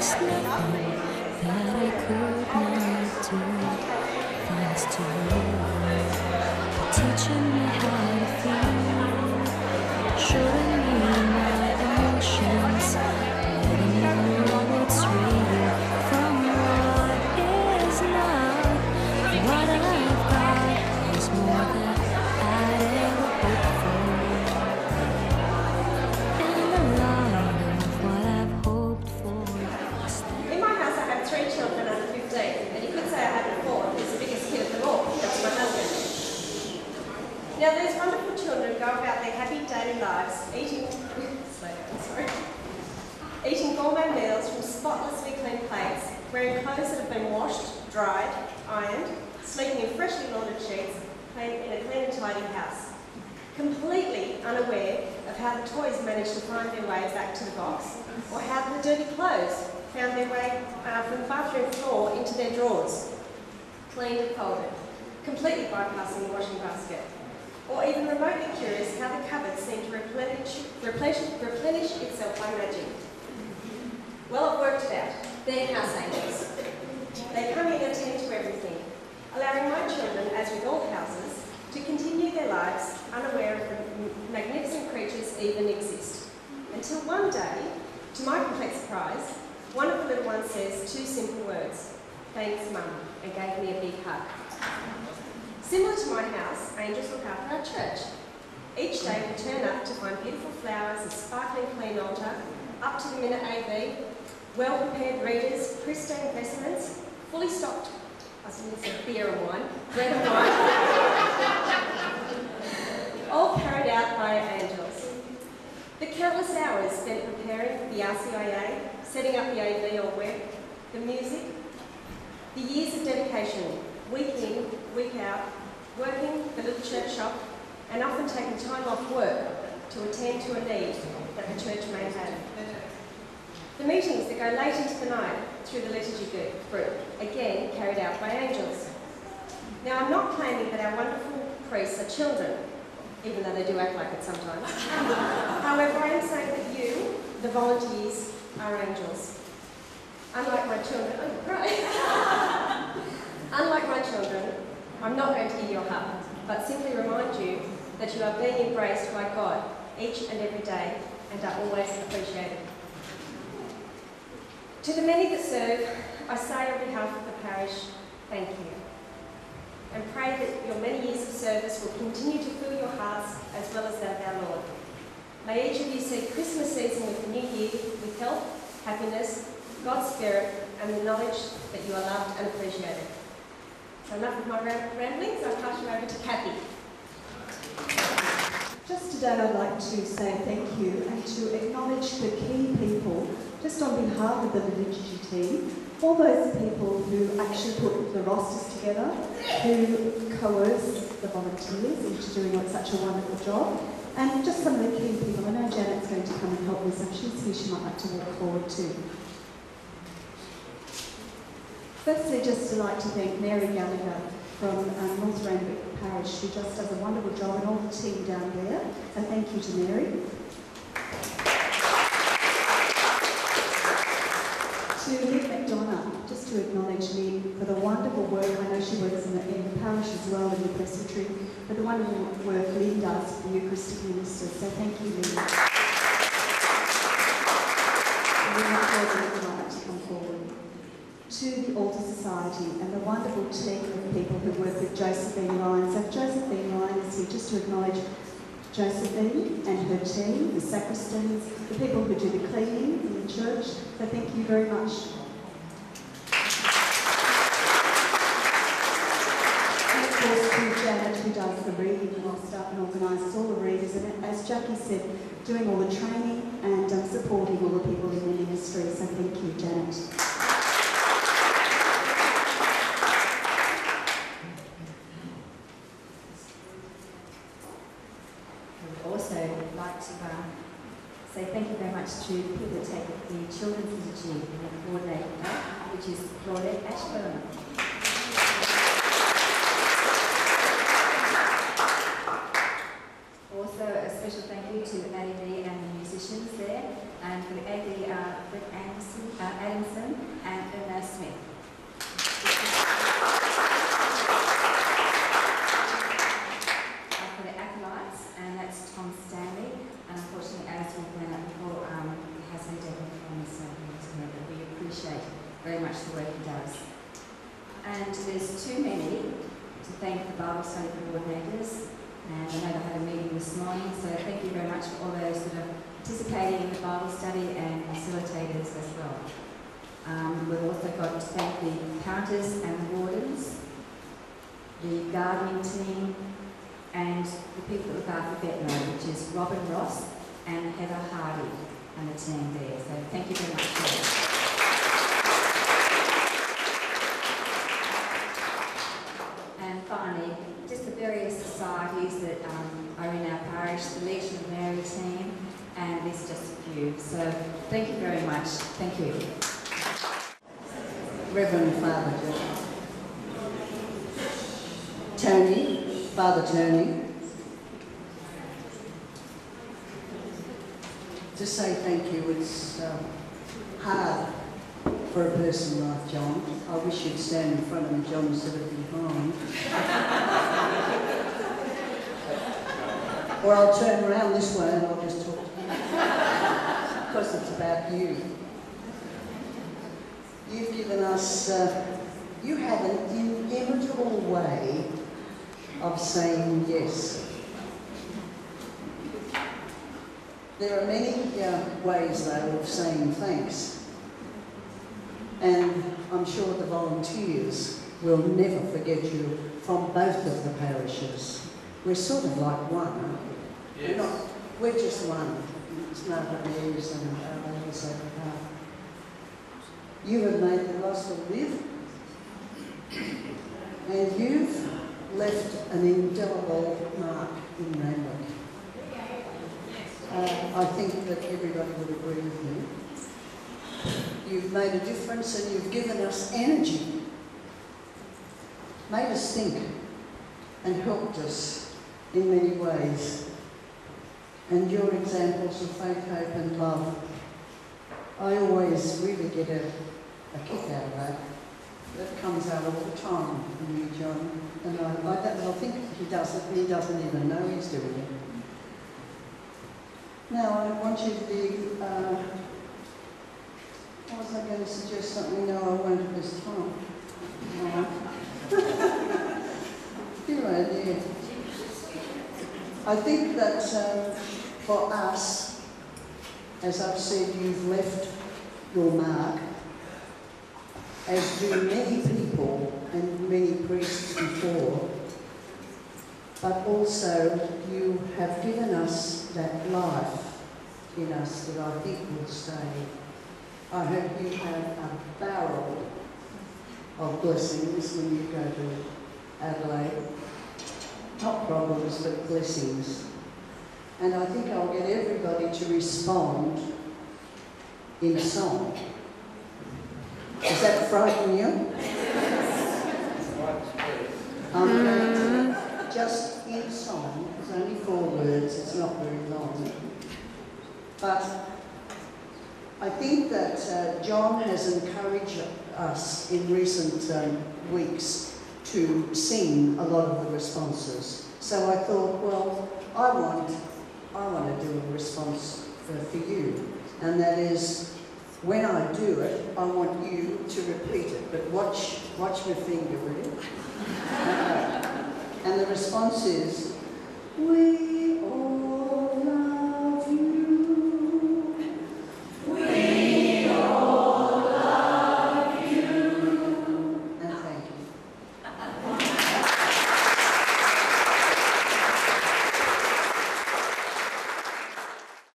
was nothing that I could not do. Thanks to you for teaching me how to feel, showing me my emotions, letting me know what's real from what is not. What I've got is more than I'd ever hoped for, and a lot of what I've hoped for. In my house I have 3 children under 15, and you could say I have 4. He's the biggest kid of them all. That's my husband. Now these wonderful children go about their happy daily lives eating gourmet meals from spotlessly clean plates, wearing clothes that have been washed, dried, ironed, sleeping in freshly laundered sheets, playing in a clean and tidy house. Completely unaware of how the toys managed to find their way back to the box, or how the dirty clothes found their way from the bathroom floor into their drawers, cleaned and folded, completely bypassing the washing basket, or even remotely curious how the cupboard seemed to replenish itself by magic. Well, I've worked it out. They're house angels. They come in and tend to everything, allowing my children, as with all houses, to continue their lives unaware of the magnificent creatures even exist. Until one day, to my complete surprise, one of the little ones says 2 simple words, "Thanks, Mum," and gave me a big hug. Similar to my house, angels look after our church. Each day we turn up to find beautiful flowers, a sparkling clean altar, up to the minute AV, well-prepared readers, pristine vestments, fully stocked, I was going to say beer and wine, bread and wine, all carried out by angels. The countless hours spent preparing the RCIA, setting up the AV or web, the music, the years of dedication, week in, week out, working the little church shop, and often taking time off work to attend to a need that the church may have. The meetings that go late into the night through the liturgy group, again carried out by angels. Now, I'm not claiming that our wonderful priests are children, even though they do act like it sometimes. However, I am saying that you, the volunteers, are angels. Unlike my children, Unlike my children, I'm not going to give you a hug, but simply remind you that you are being embraced by God each and every day and are always appreciated. To the many that serve, I say on behalf of the parish, thank you. And pray that your many years of service will continue to fill your hearts as well as that of our Lord. May each of you see Christmas season with the new year with health, happiness, God's Spirit, and the knowledge that you are loved and appreciated. So enough of my ramblings, I'll pass you over to Kathy. Just today I'd like to say thank you and to acknowledge the key people, just on behalf of the liturgy team, all those people who actually put the rosters together, who coerce the volunteers into doing such a wonderful job, and just some of the key people. I know Janet's going to come and help me, so she's here, she might like to walk forward too. Firstly, just like to thank Mary Gallagher from North Randwick Parish, who just does a wonderful job, and all the team down there, and thank you to Mary. To Nick McDonough, just to acknowledge Nick for the wonderful work. I know she works in the parish as well, in the presbytery, but the wonderful work Lynn does for the Eucharistic ministers, so thank you, Lynn. And we have Lynn like to come forward. To the Altar Society and the wonderful team of people who work with Josephine Ryan. So Josephine Ryan is here just to acknowledge Josephine and her team, the sacristans, the people who do the cleaning in the church. So thank you very much. And of course to Janet, who does the reading and will start and organises all the readers, and as Jackie said, doing all the training and supporting all the people in the ministry. So thank you, Janet. Say thank you very much to the people that take the children's liturgy and the coordinator, which is Claudette Ashburn. Also a special thank you to AD and the musicians there, and for the AD Brett Adamson very much the work he does. And there's too many to thank the Bible study coordinators, and I know they had a meeting this morning, so thank you very much for all those that are participating in the Bible study and facilitators as well. We've also got to thank the counters and the wardens, the gardening team, and the people that look after veterinary, which is Robin Ross and Heather Hardy and the team there. So thank you very much for that. And finally, just the various societies that are in our parish, the Legion of Mary team, and there's just a few. So thank you very much. Thank you. Reverend Father Tony, Father Tony, to say thank you. It's hard for a person like John. I wish you'd stand in front of me, John, instead of behind. Or I'll turn around this way and I'll just talk to you. Because it's about you. You've given us, you have an inimitable way of saying yes. There are many ways, though, of saying thanks. And I'm sure the volunteers will never forget you from both of the parishes. We're sort of like one, aren't we? Yes. We're just one. It's not Mary's and ours. You have made the gospel live, and you've left an indelible mark in Randwick. I think that everybody would agree with me. You've made a difference and you've given us energy, made us think, and helped us in many ways. And your examples of faith, hope and love, I always really get a kick out of that. That comes out all the time from you, John. And I think he doesn't even know he's doing it. Now, I want you to be, what was I going to suggest something? No, I won't at this time. Good idea. I think that for us, as I've said, you've left your mark, as do many people and many priests before, but also you have given us that life in us that I think will stay. I hope you have a barrel of blessings when you go to Adelaide. Not problems, but blessings. And I think I'll get everybody to respond in song. Does that frighten you? Just in song. It's only 4 words, it's not very long. But I think that John has encouraged us in recent weeks to sing a lot of the responses. So I thought, well, I want to do a response for you, and that is, when I do it, I want you to repeat it, but watch my finger, will you? And the response is, we